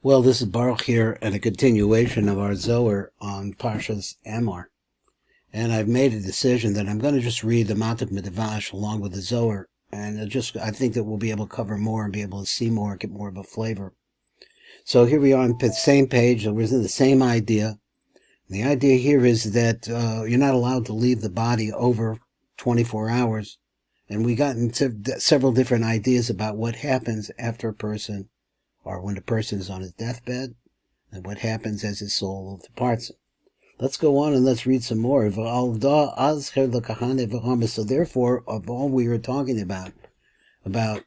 Well, this is Baruch here, and a continuation of our Zohar on Parshas Amor. And I've made a decision that I'm going to just read the Matak Midrash along with the Zohar, and I think that we'll be able to cover more and be able to see more, get more of a flavor. So here we are on the same page, we're in the same idea. The idea here is that you're not allowed to leave the body over 24 hours, and we got into several different ideas about what happens after a person, or when a person is on his deathbed, and what happens as his soul departs. Let's go on and let's read some more. So therefore, of all we were talking about not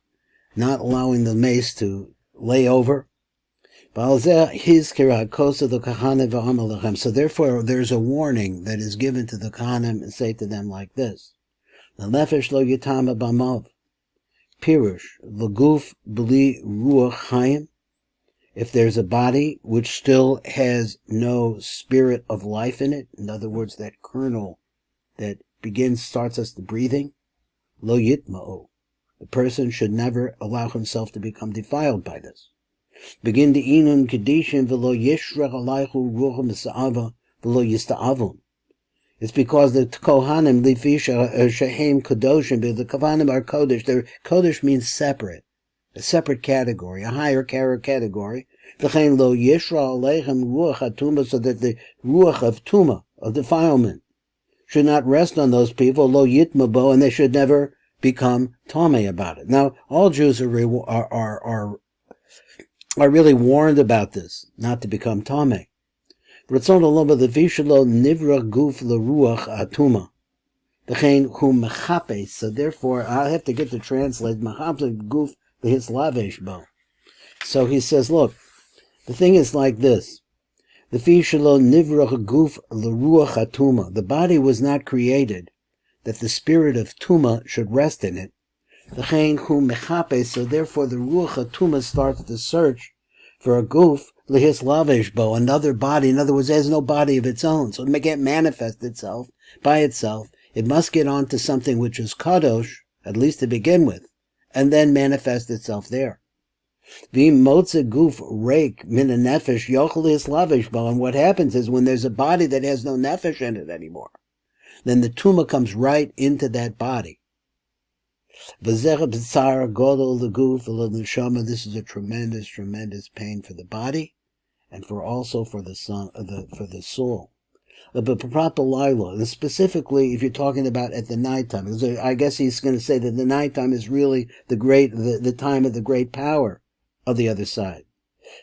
allowing the mace to lay over, so therefore there's a warning that is given to the Kohanim, and say to them like this: Pirush, l'guf b'li ruach hayim. If there's a body which still has no spirit of life in it, in other words, that kernel that starts us the breathing, lo yitma'o. The person should never allow himself to become defiled by this. Begin the inun kedishin v'lo yishrach alaychu ruach misa'ava v'lo yista'avun. It's because the Kohanim, Shehem Kadoshim, the Kohanim are Kodesh. Kodesh means separate, a separate category, a higher category. So that the Ruach of Tuma, of defilement, should not rest on those people, Lo Yitmabo, and they should never become Tomei about it. Now, all Jews are really warned about this, not to become Tomei. So therefore, I have to get to translate. So he says, look, the thing is like this. The body was not created that the spirit of Tuma should rest in it. So therefore, the Ruach HaTuma starts to search for a guf lihis lavesh bo, another body. In other words, it has no body of its own, so it can't manifest itself by itself. It must get on to something which is kadosh, at least to begin with, and then manifest itself there. V'imotze guf reik min a nefesh yochel lihis lavesh bo, and what happens is when there's a body that has no nefesh in it anymore, then the tumah comes right into that body. This is a tremendous pain for the body, and also for the soul. And specifically, if you're talking about at the nighttime, because I guess he's going to say that the nighttime is really the time of the great power of the other side.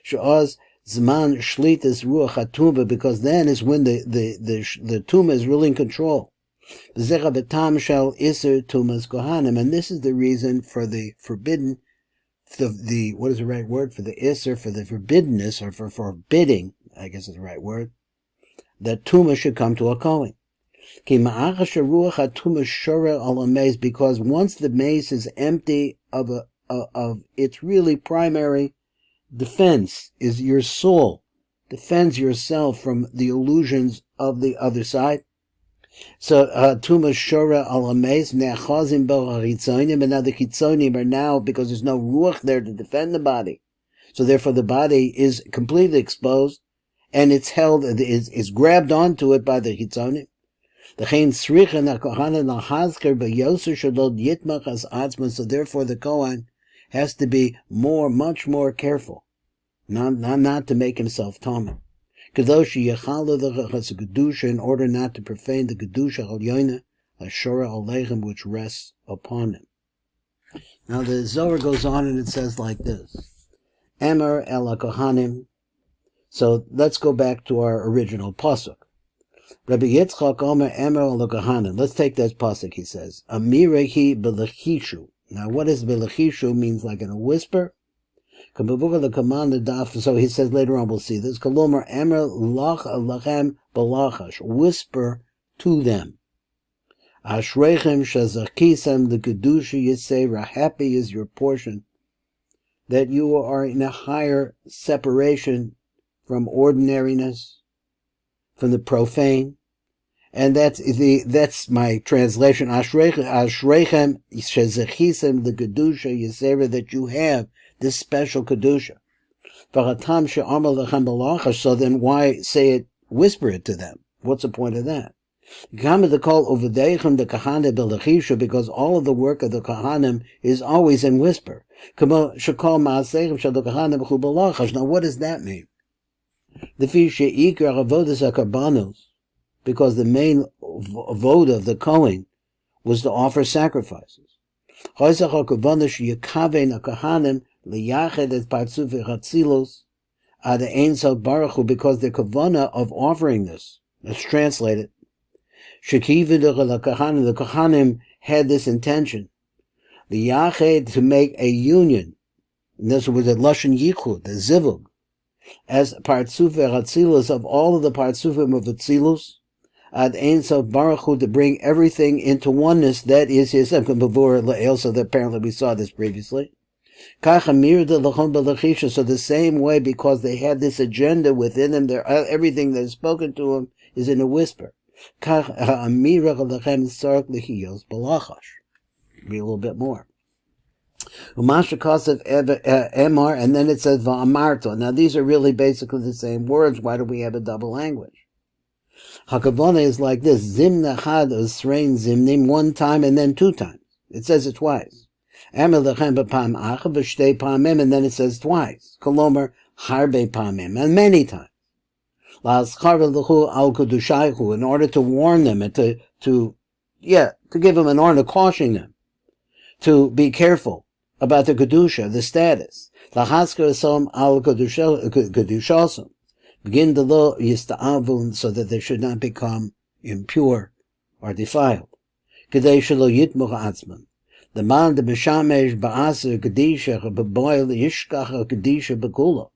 Because then is when the tumah is really in control. And this is the reason for the forbidden, what is the right word for the iser, for the forbiddenness, or for forbidding, I guess is the right word, that tumah should come to a kohen. Because once the mace is empty of its really primary defense, is your soul defends yourself from the illusions of the other side. So Tuma Shora al Hameis Ne'achazim Bo HaChitzonim, and now the Chitzonim are now, because there's no Ruach there to defend the body, so therefore the body is completely exposed, and it's held, is grabbed onto it by the Chitzonim. So therefore the Kohen has to be much more careful, not to make himself Tomei. In order not to profane the Kedusha Al-Yoina, Ashora Aleichem, which rests upon him. Now the Zohar goes on and it says like this: Amor el Kohanim. So let's go back to our original pasuk. Rabbi Yitzchak Omer Amor el Kohanim. Let's take that pasuk. He says, Amirehi belechishu. Now what does belechishu means? Like in a whisper. So he says later on, we'll see this. Whisper to them. Happy is your portion, that you are in a higher separation from ordinariness, from the profane. And that's my translation. Ashrechem shezechisem the kedusha yisera, that you have this special kedusha. So then why say it, whisper it to them? What's the point of that? Because all of the work of the Kohanim is always in whisper. Now what does that mean? Because the main vote of the Kohen was to offer sacrifices. Because the kavanah of offering this, let's translate it, the Kohanim had this intention, the Yached, to make a union, and this was a Lashon Yichud, the Zivug, as Partzuf Atzilus of all of the Partzufim of Atzilus, Ad Ein Sof Baruch Hu, to bring everything into oneness, that is his so that apparently we saw this previously. So the same way, because they had this agenda within them, everything that is spoken to them is in a whisper. Be a little bit more. Amor, and then it says Va'amarto. Now these are really basically the same words. Why do we have a double language? Hakavana is like this: Zim nachad usrein zimnim, one time and then two times. It says it twice. Amel lechem b'pam achav v'shtei pamim, and then it says twice. Kolomer harbe pamim, and many times. La'aschar v'lechu al kudushaychu, in order to warn them and to give them an order, cautioning them to be careful about the kedusha, the status. Lahaskar som al kedushasum, begin the lo yista'avun, so that they should not become impure or defiled. Kedei shelo yitmuch atzman. The man de mishamesh ba'aser kedisha b'boil yishkach kedisha b'kula.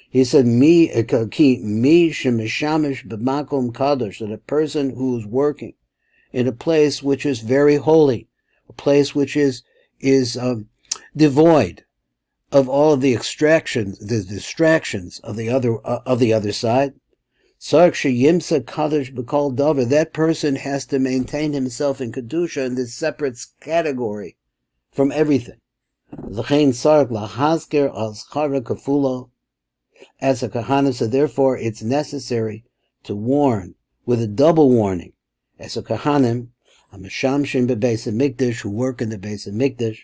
He said, mi shemishamish b'makom kadosh, that a person who is working in a place which is very holy, a place which is devoid of all of the distractions of the other side. That person has to maintain himself in kedusha, in this separate category from everything. As a kahana, so therefore it's necessary to warn with a double warning. As a kahanim, a meshamshin bebeis hamikdash, who work in the Beis Hamikdash,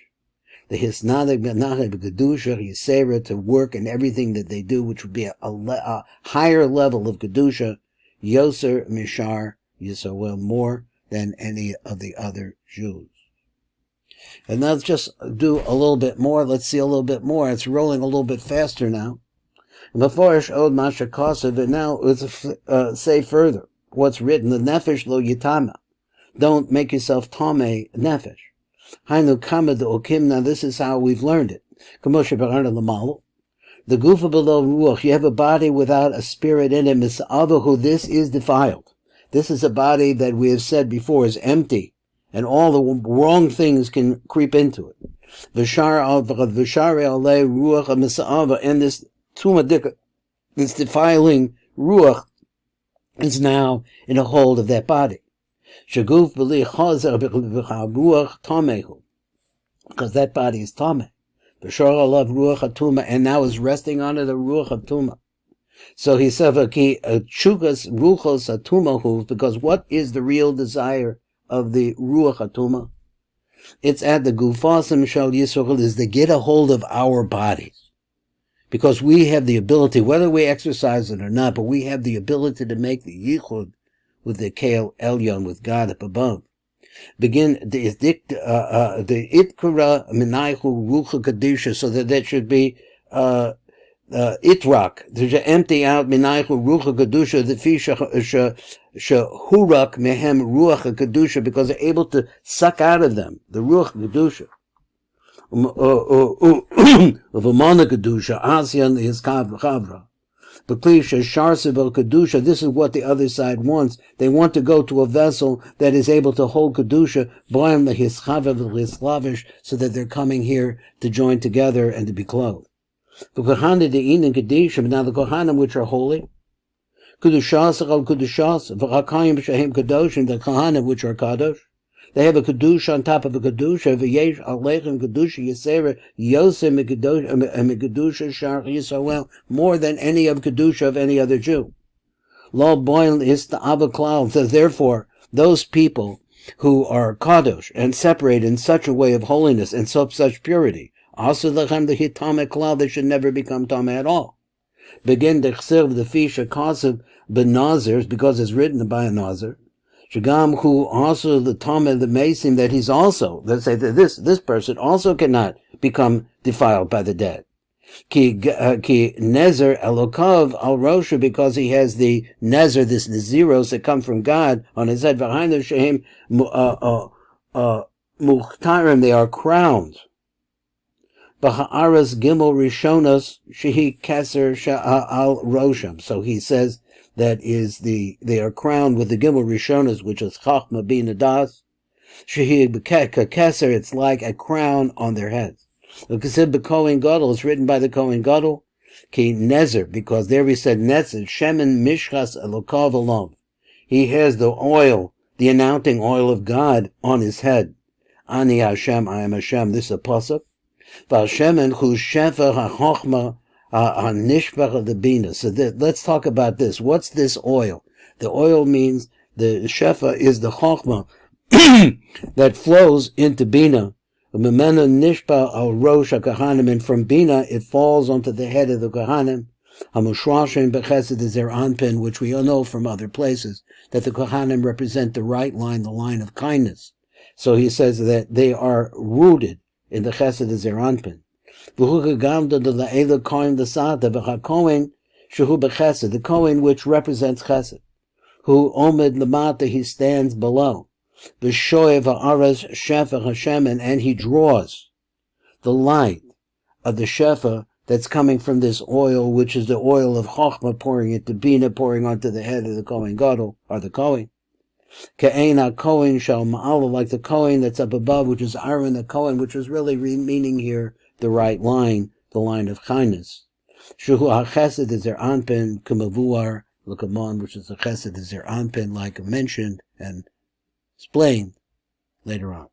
the hisnadik benachem b'kedusha yisera, to work in everything that they do, which would be a higher level of kedusha, yoser mishar yisrael, more than any of the other Jews. And now let's just do a little bit more. Let's see a little bit more. It's rolling a little bit faster now. Before Od Masha Kosev, and now let's say further what's written: the nefesh lo yitama. Don't make yourself tame nefesh. Hainu kama de okim. Now this is how we've learned it. Kamoshe barana lamalu. The gufa below ruach. You have a body without a spirit in it. Misavahu. This is defiled. This is a body that we have said before is empty, and all the wrong things can creep into it. V'shar alei ruach misava, and this tumadika, this defiling ruach, is now in a hold of that body. Shaguf b'li chazer ruach tamehu, because that body is tameh. V'shar alav ruach atuma, and now is resting on it the ruach atuma. So he said, "Ki chukas ruchos atumahu," because what is the real desire of the ruach atuma? It's at the gufasim shal Yisrael, is to get a hold of our bodies. Because we have the ability, whether we exercise it or not, but we have the ability to make the yichud with the Keil Elyon, with God up above. Begin the itkara minaychu rucha kadisha, so that should be itrak, to empty out minaychu rucha kadusha, the fisha shehurak mehem ruach kadusha, because they're able to suck out of them the ruach kadusha. Of a mana kedusha, Asian is chavra. But klisha sharsibel kedusha. This is what the other side wants. They want to go to a vessel that is able to hold kedusha, boim lehischavav lehislavish, so that they're coming here to join together and to be clothed. The kohana de'in and kedusha. Now the kohanim which are holy, kedushas al kedushas, v'rakayim shehem kadoshim, the kohanim which are kadosh. They have a kedusha on top of a kedusha. V'yesh aleichem kedusha yisera yosem kedusha shar Yisrael, more than any of kedusha of any other Jew. Lo boil is the avaklal. So therefore, those people who are kadosh and separate in such a way of holiness and such purity, also the hitame klal, they should never become tame at all. Begin the chsiv the fisha kasev benazir, because it's written by a nazir. Shagam who also the tame the mason, that he's also, let's say that this person also cannot become defiled by the dead. Ki nezer elokov al rosha, because he has the nezer, this naziros that come from God on his head. Behind the shehem muhtarim, they are crowned. Baha'aras gimel rishonos shehi keser al rosham. So he says that they are crowned with the gimel rishonos, which is chachma bina das. Shehi keser, it's like a crown on their heads. The Kohen Gadol is written by the Kohen Gadol, ki nezer, because there we said nezer, shemen mishchas elokav alom. He has the oil, the anointing oil of God on his head. Ani Hashem, I am Hashem, this is a pasuk. V'Hashemen hu shefa ha'chochma ha'nishbach of the bina. So let's talk about this. What's this oil? The oil means, the shefa is the chochma that flows into bina. Memena nishpa al rosh kahanim, and from bina it falls onto the head of the kahanim. Hamushrashem bechesed is their anpin, which we all know from other places, that the kahanim represent the right line, the line of kindness. So he says that they are rooted in the chesed is their anpin. The Kohen which represents chesed, who omed lamata, he stands below. B'shoev ha'aras shefa Hashemen, and he draws the light of the shefa that's coming from this oil, which is the oil of chochma pouring into bina, pouring onto the head of the Kohen Gadol, or the Kohen. Ke'ein ha'Kohen shal ma'ala, like the Kohen that's up above, which is Aaron the Kohen, which is really meaning here the right line, the line of kindness. Shuhu ha'chesed is their anpin, k'mavuar l'kamon, which is the chesed is their anpin, like mentioned and explained later on.